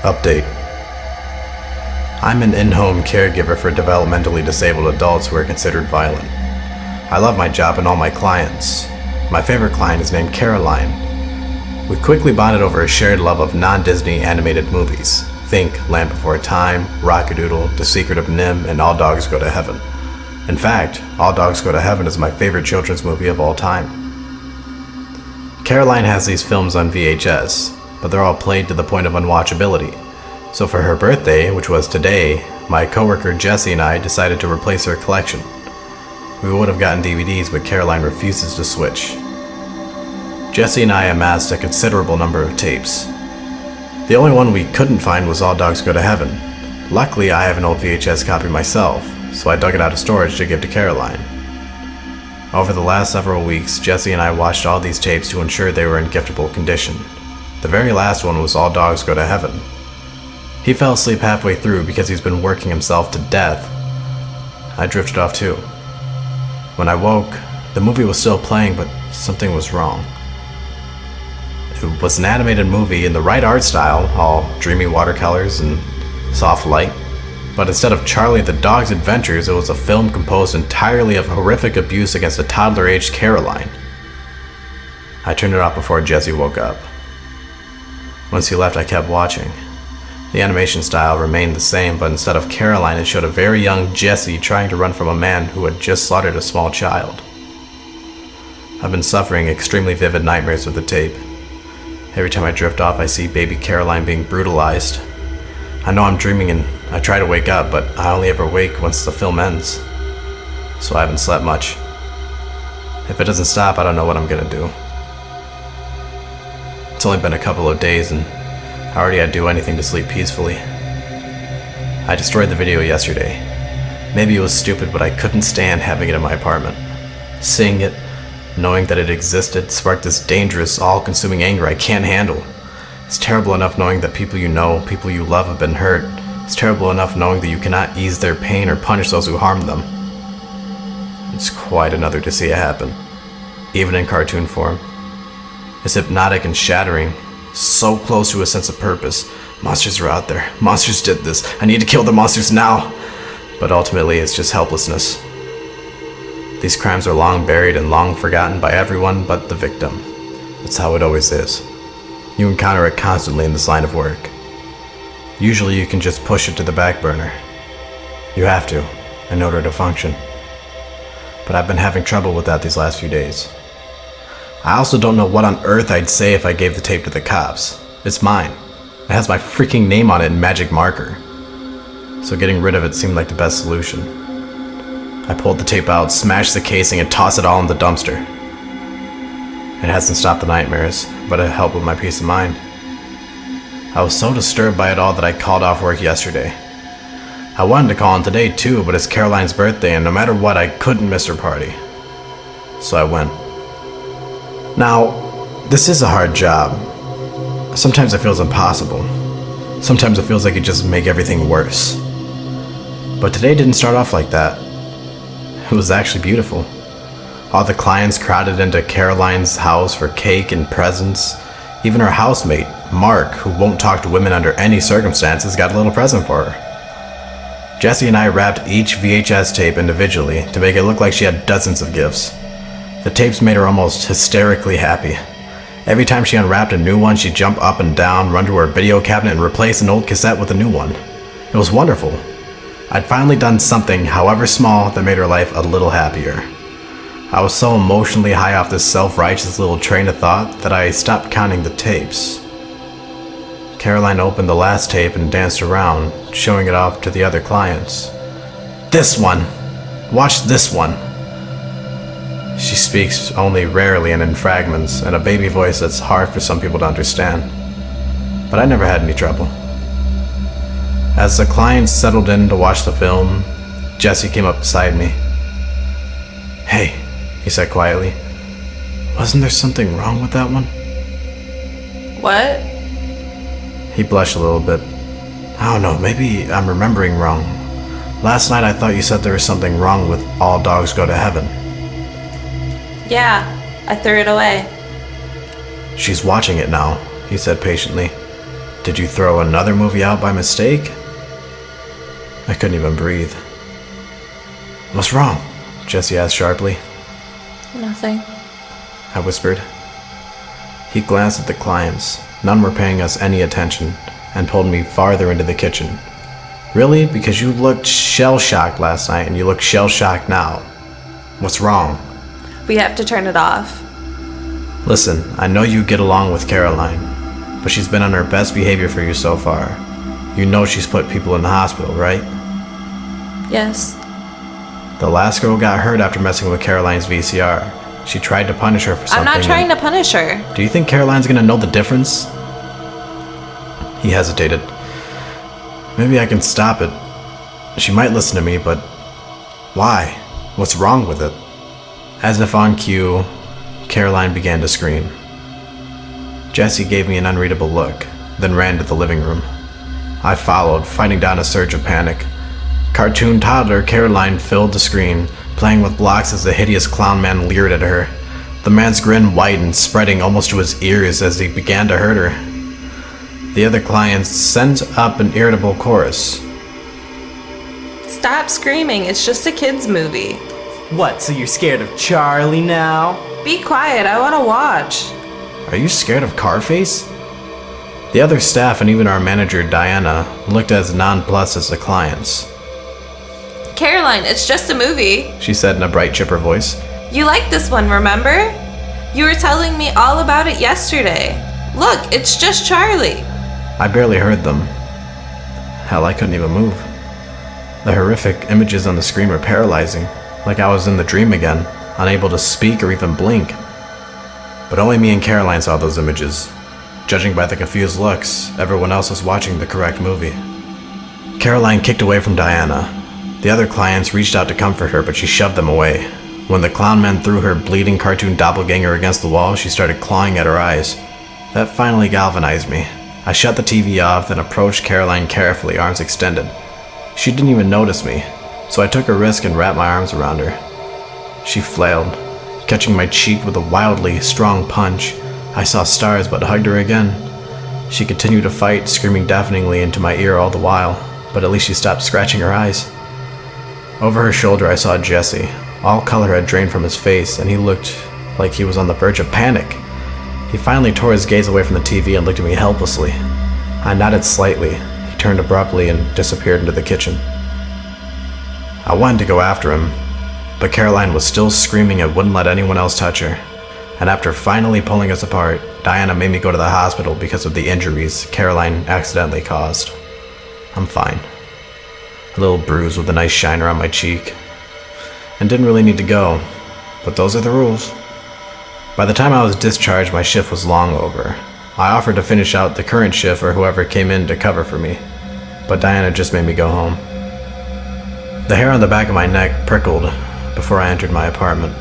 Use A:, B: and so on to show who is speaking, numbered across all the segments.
A: Update. I'm an in-home caregiver for developmentally disabled adults who are considered violent. I love my job and all my clients. My favorite client is named Caroline. We quickly bonded over a shared love of non-Disney animated movies. Think Land Before Time, Rockadoodle, The Secret of Nim, and All Dogs Go to Heaven. In fact, All Dogs Go to Heaven is my favorite children's movie of all time. Caroline has these films on VHS, but they're all played to the point of unwatchability. So for her birthday, which was today, my coworker Jesse and I decided to replace her collection. We would have gotten DVDs, but Caroline refuses to switch. Jesse and I amassed a considerable number of tapes. The only one we couldn't find was All Dogs Go to Heaven. Luckily, I have an old VHS copy myself, so I dug it out of storage to give to Caroline. Over the last several weeks, Jesse and I watched all these tapes to ensure they were in giftable condition. The very last one was All Dogs Go to Heaven. He fell asleep halfway through because he's been working himself to death. I drifted off too. When I woke, the movie was still playing, but something was wrong. It was an animated movie in the right art style, all dreamy watercolors and soft light. But instead of Charlie the dog's adventures, it was a film composed entirely of horrific abuse against a toddler-aged Caroline. I turned it off before Jesse woke up. Once he left, I kept watching. The animation style remained the same, but instead of Caroline, it showed a very young Jesse trying to run from a man who had just slaughtered a small child. I've been suffering extremely vivid nightmares with the tape. Every time I drift off, I see baby Caroline being brutalized. I know I'm dreaming and I try to wake up, but I only ever wake once the film ends. So I haven't slept much. If it doesn't stop, I don't know what I'm gonna do. It's only been a couple of days and already I'd do anything to sleep peacefully. I destroyed the video yesterday. Maybe it was stupid, but I couldn't stand having it in my apartment. Seeing it, knowing that it existed, sparked this dangerous, all-consuming anger I can't handle. It's terrible enough knowing that people you know, people you love have been hurt. It's terrible enough knowing that you cannot ease their pain or punish those who harmed them. It's quite another to see it happen, even in cartoon form. It's hypnotic and shattering, so close to a sense of purpose. Monsters are out there. Monsters did this. I need to kill the monsters now. But ultimately, it's just helplessness. These crimes are long buried and long forgotten by everyone but the victim. That's how it always is. You encounter it constantly in this line of work. Usually you can just push it to the back burner. You have to, in order to function. But I've been having trouble with that these last few days. I also don't know what on earth I'd say if I gave the tape to the cops. It's mine. It has my freaking name on it in magic marker. So getting rid of it seemed like the best solution. I pulled the tape out, smashed the casing, and tossed it all in the dumpster. It hasn't stopped the nightmares, but it helped with my peace of mind. I was so disturbed by it all that I called off work yesterday. I wanted to call in today too, but it's Caroline's birthday and no matter what, I couldn't miss her party. So I went. Now, this is a hard job. Sometimes it feels impossible. Sometimes it feels like it just make everything worse. But today didn't start off like that. It was actually beautiful. All the clients crowded into Caroline's house for cake and presents. Even her housemate, Mark, who won't talk to women under any circumstances, got a little present for her. Jesse and I wrapped each VHS tape individually to make it look like she had dozens of gifts. The tapes made her almost hysterically happy. Every time she unwrapped a new one, she'd jump up and down, run to her video cabinet, and replace an old cassette with a new one. It was wonderful. I'd finally done something, however small, that made her life a little happier. I was so emotionally high off this self-righteous little train of thought that I stopped counting the tapes. Caroline opened the last tape and danced around, showing it off to the other clients. This one! Watch this one! She speaks only rarely and in fragments, in a baby voice that's hard for some people to understand. But I never had any trouble. As the clients settled in to watch the film, Jesse came up beside me. "Hey," he said quietly. "Wasn't there something wrong with that one?"
B: What?
A: He blushed a little bit. "I don't know, maybe I'm remembering wrong. Last night I thought you said there was something wrong with All Dogs Go to Heaven."
B: Yeah, I threw it away.
A: "She's watching it now," he said patiently. Did you throw another movie out by mistake? I couldn't even breathe. What's wrong? Jesse asked sharply.
B: Nothing.
A: I whispered. He glanced at the clients. None were paying us any attention, and pulled me farther into the kitchen. Really? Because you looked shell-shocked last night, and you look shell-shocked now. What's wrong?
B: We have to turn it off.
A: Listen, I know you get along with Caroline, but she's been on her best behavior for you so far. You know she's put people in the hospital, right?
B: Yes.
A: The last girl got hurt after messing with Caroline's VCR. She tried to punish her for something.
B: I'm not trying to punish her.
A: Do you think Caroline's gonna know the difference? He hesitated. Maybe I can stop it. She might listen to me, but why? What's wrong with it? As if on cue, Caroline began to scream. Jesse gave me an unreadable look, then ran to the living room. I followed, fighting down a surge of panic. Cartoon toddler Caroline filled the screen, playing with blocks as the hideous clown man leered at her. The man's grin widened, spreading almost to his ears as he began to hurt her. The other clients sent up an irritable chorus.
B: Stop screaming. It's just a kid's movie.
C: What, so you're scared of Charlie now?
B: Be quiet. I want to watch.
A: Are you scared of Carface? The other staff and even our manager, Diana, looked as nonplussed as the clients.
B: Caroline, it's just a movie.
A: She said in a bright, chipper voice.
B: You like this one, remember? You were telling me all about it yesterday. Look, it's just Charlie.
A: I barely heard them. Hell, I couldn't even move. The horrific images on the screen were paralyzing, like I was in the dream again, unable to speak or even blink. But only me and Caroline saw those images. Judging by the confused looks, everyone else was watching the correct movie. Caroline kicked away from Diana. The other clients reached out to comfort her, but she shoved them away. When the clown man threw her bleeding cartoon doppelganger against the wall, she started clawing at her eyes. That finally galvanized me. I shut the TV off, then approached Caroline carefully, arms extended. She didn't even notice me, so I took a risk and wrapped my arms around her. She flailed, catching my cheek with a wildly strong punch. I saw stars but hugged her again. She continued to fight, screaming deafeningly into my ear all the while, but at least she stopped scratching her eyes. Over her shoulder I saw Jesse. All color had drained from his face, and he looked like he was on the verge of panic. He finally tore his gaze away from the TV and looked at me helplessly. I nodded slightly. He turned abruptly and disappeared into the kitchen. I wanted to go after him, but Caroline was still screaming and wouldn't let anyone else touch her. And after finally pulling us apart, Diana made me go to the hospital because of the injuries Caroline accidentally caused. I'm fine. A little bruise with a nice shiner on my cheek. And didn't really need to go, but those are the rules. By the time I was discharged, my shift was long over. I offered to finish out the current shift for whoever came in to cover for me, but Diana just made me go home. The hair on the back of my neck prickled before I entered my apartment.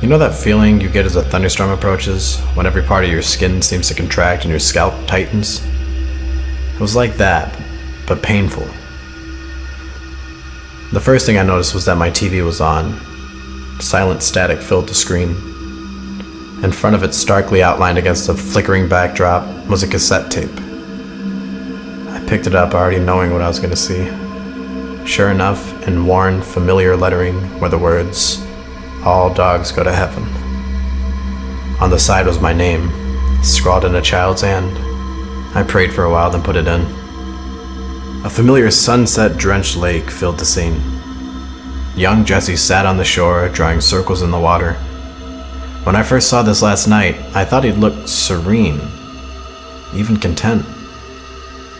A: You know that feeling you get as a thunderstorm approaches, when every part of your skin seems to contract and your scalp tightens? It was like that, but painful. The first thing I noticed was that my TV was on. Silent static filled the screen. In front of it, starkly outlined against the flickering backdrop, was a cassette tape. I picked it up, already knowing what I was going to see. Sure enough, in worn, familiar lettering were the words, "All dogs go to heaven." On the side was my name, scrawled in a child's hand. I prayed for a while, then put it in. A familiar sunset-drenched lake filled the scene. Young Jesse sat on the shore, drawing circles in the water. When I first saw this last night, I thought he'd looked serene, even content.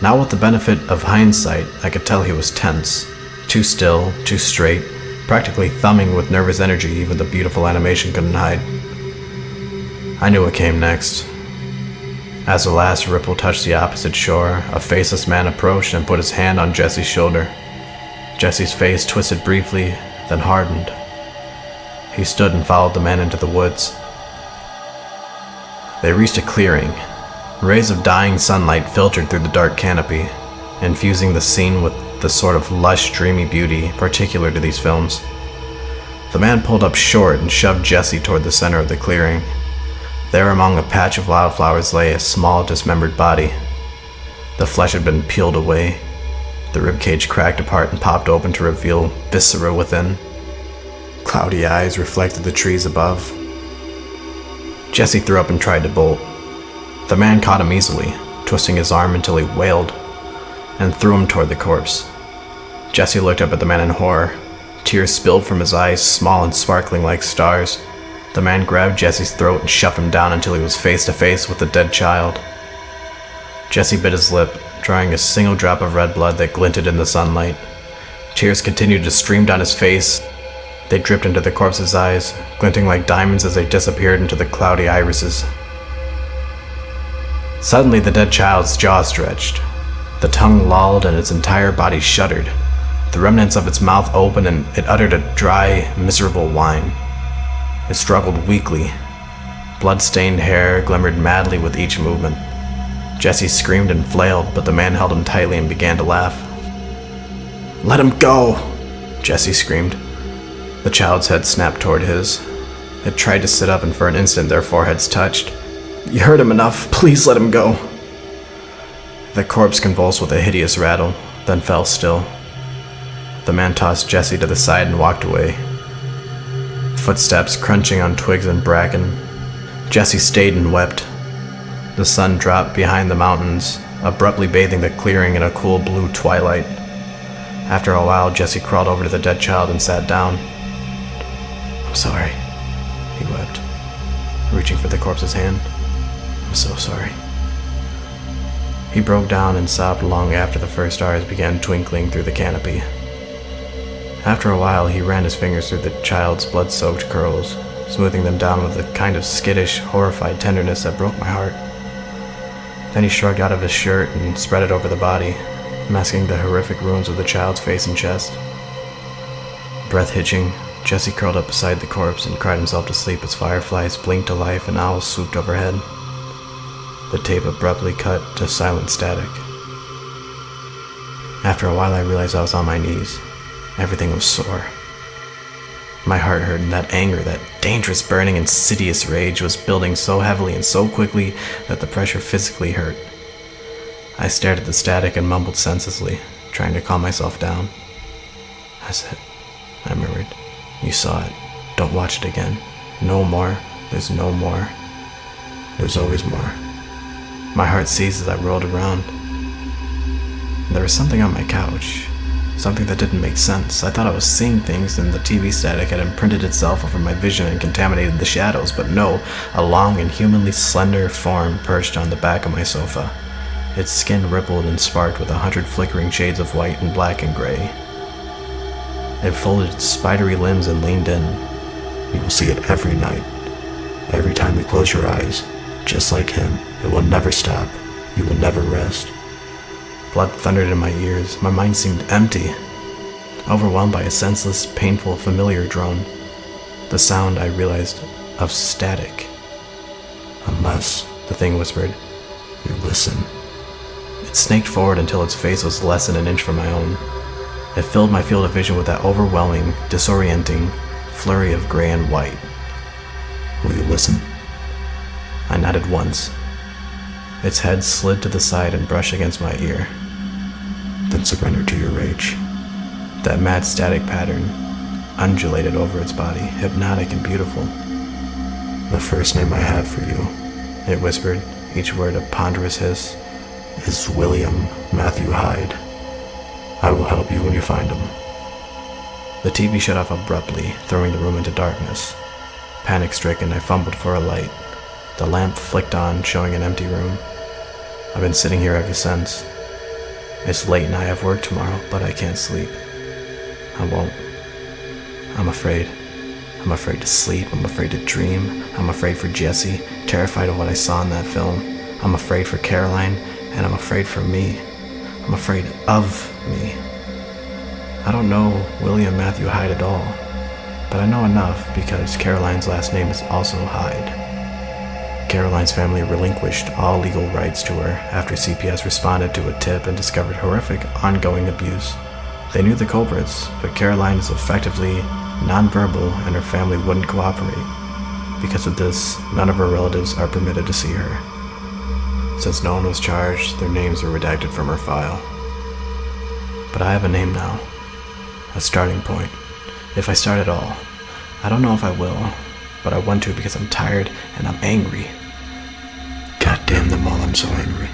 A: Now with the benefit of hindsight, I could tell he was tense, too still, too straight, practically thumbing with nervous energy even the beautiful animation couldn't hide. I knew what came next. As the last ripple touched the opposite shore, a faceless man approached and put his hand on Jesse's shoulder. Jesse's face twisted briefly, then hardened. He stood and followed the man into the woods. They reached a clearing. Rays of dying sunlight filtered through the dark canopy, infusing the scene with the sort of lush, dreamy beauty particular to these films. The man pulled up short and shoved Jesse toward the center of the clearing. There among a patch of wildflowers lay a small, dismembered body. The flesh had been peeled away. The ribcage cracked apart and popped open to reveal viscera within. Cloudy eyes reflected the trees above. Jesse threw up and tried to bolt. The man caught him easily, twisting his arm until he wailed, and threw him toward the corpse. Jesse looked up at the man in horror. Tears spilled from his eyes, small and sparkling like stars. The man grabbed Jesse's throat and shoved him down until he was face to face with the dead child. Jesse bit his lip, drawing a single drop of red blood that glinted in the sunlight. Tears continued to stream down his face. They dripped into the corpse's eyes, glinting like diamonds as they disappeared into the cloudy irises. Suddenly, the dead child's jaw stretched. The tongue lolled and its entire body shuddered. The remnants of its mouth opened and it uttered a dry, miserable whine. It struggled weakly. Blood-stained hair glimmered madly with each movement. Jesse screamed and flailed, but the man held him tightly and began to laugh. "Let him go!" Jesse screamed. The child's head snapped toward his. It tried to sit up, and for an instant their foreheads touched. "You hurt him enough. Please let him go." The corpse convulsed with a hideous rattle, then fell still. The man tossed Jesse to the side and walked away. Footsteps crunching on twigs and bracken. Jesse stayed and wept. The sun dropped behind the mountains, abruptly bathing the clearing in a cool blue twilight. After a while, Jesse crawled over to the dead child and sat down. "I'm sorry," he wept, reaching for the corpse's hand. "I'm so sorry." He broke down and sobbed long after the first stars began twinkling through the canopy. After a while, he ran his fingers through the child's blood-soaked curls, smoothing them down with a kind of skittish, horrified tenderness that broke my heart. Then he shrugged out of his shirt and spread it over the body, masking the horrific wounds of the child's face and chest. Breath hitching, Jesse curled up beside the corpse and cried himself to sleep as fireflies blinked to life and owls swooped overhead. The tape abruptly cut to silent static. After a while, I realized I was on my knees. Everything was sore. My heart hurt, and that anger, that dangerous, burning, insidious rage was building so heavily and so quickly that the pressure physically hurt. I stared at the static and mumbled senselessly, trying to calm myself down. "That's it," I murmured. "You saw it. Don't watch it again. No more. There's no more. There's always more." My heart seized as I rolled around. There was something on my couch. Something that didn't make sense. I thought I was seeing things, and the TV static had imprinted itself over my vision and contaminated the shadows, but no, a long and humanly slender form perched on the back of my sofa. Its skin rippled and sparked with 100 flickering shades of white and black and gray. It folded its spidery limbs and leaned in. "You will see it every night. Every time you close your eyes. Just like him. It will never stop. You will never rest." Blood thundered in my ears. My mind seemed empty, overwhelmed by a senseless, painful, familiar drone. The sound, I realized, of static. "Unless," the thing whispered, "you listen." It snaked forward until its face was less than an inch from my own. It filled my field of vision with that overwhelming, disorienting flurry of gray and white. "Will you listen?" I nodded once. Its head slid to the side and brushed against my ear. "Then surrender to your rage." That mad static pattern undulated over its body, hypnotic and beautiful. "The first name I have for you," it whispered, each word a ponderous hiss, "is William Matthew Hyde. I will help you when you find him." The TV shut off abruptly, throwing the room into darkness. Panic-stricken, I fumbled for a light. The lamp flicked on, showing an empty room. I've been sitting here ever since. It's late and I have work tomorrow, but I can't sleep. I won't. I'm afraid. I'm afraid to sleep. I'm afraid to dream. I'm afraid for Jesse, terrified of what I saw in that film. I'm afraid for Caroline, and I'm afraid for me. I'm afraid of me. I don't know William Matthew Hyde at all, but I know enough because Caroline's last name is also Hyde. Caroline's family relinquished all legal rights to her after CPS responded to a tip and discovered horrific, ongoing abuse. They knew the culprits, but Caroline is effectively nonverbal and her family wouldn't cooperate. Because of this, none of her relatives are permitted to see her. Since no one was charged, their names were redacted from her file. But I have a name now. A starting point. If I start at all. I don't know if I will, but I want to because I'm tired and I'm angry. God damn them all, I'm so angry.